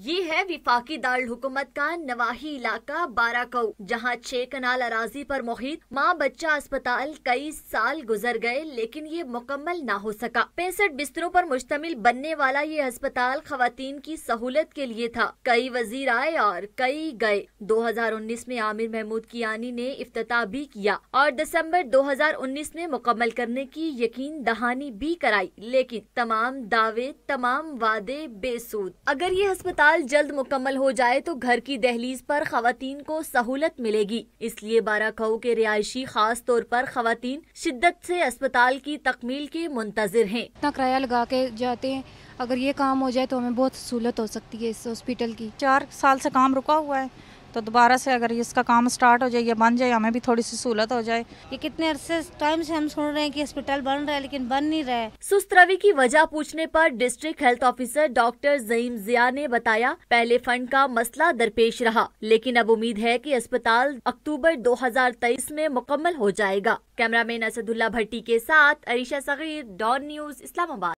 یہ ہے وفاقی دارالحکومت کا نواحی علاقہ باراکو، جہاں 6 کنال اراضی پر محیط ماں بچہ اسپتال کئی سال گزر گئے لیکن یہ مکمل نہ ہو سکا۔ 65 بستروں پر مشتمل بننے والا یہ اسپتال خواتین کی سہولت کے لیے تھا۔ کئی وزیر آئے اور کئی گئے۔ 2019 میں عامر محمود کیانی نے افتتاح بھی کیا اور دسمبر 2019 میں مکمل کرنے کی یقین دہانی بھی کرائی، لیکن تمام دعوے تمام وعدے بے سود۔ اگر یہ اسپتال جلد مکمل ہو جائے تو گھر کی دہلیز پر خواتین کو سہولت ملے گی، اس لیے باراکو کے رہائشی خاص طور پر خواتین شدت سے اسپتال کی تکمیل کے منتظر ہیں۔ اتنا کرایہ لگا کے جاتے ہیں، اگر یہ کام ہو جائے تو ہمیں بہت سہولت ہو سکتی ہے اس ہاسپٹل کی۔ 4 سال سے کام رکا ہوا ہے تو دوبارہ سے اگر اس کا کام سٹارٹ ہو جائے یا بن جائے ہمیں بھی تھوڑی سی سہولت ہو جائے۔ یہ کتنے عرصے ٹائم سے ہم سن رہے ہیں کہ ہسپتال بن رہا ہے لیکن بن نہیں رہا ہے۔ سست روی کی وجہ پوچھنے پر district health officer doctor Zaeem Zia نے بتایا پہلے فنڈ کا مسئلہ درپیش رہا، لیکن اب امید ہے کہ اسپتال اکتوبر 2023 میں مکمل ہو جائے گا۔ کیمرہ مین اسد اللہ بھٹی کے ساتھ عریشہ صغیر، ڈان نیوز، اسلام آباد۔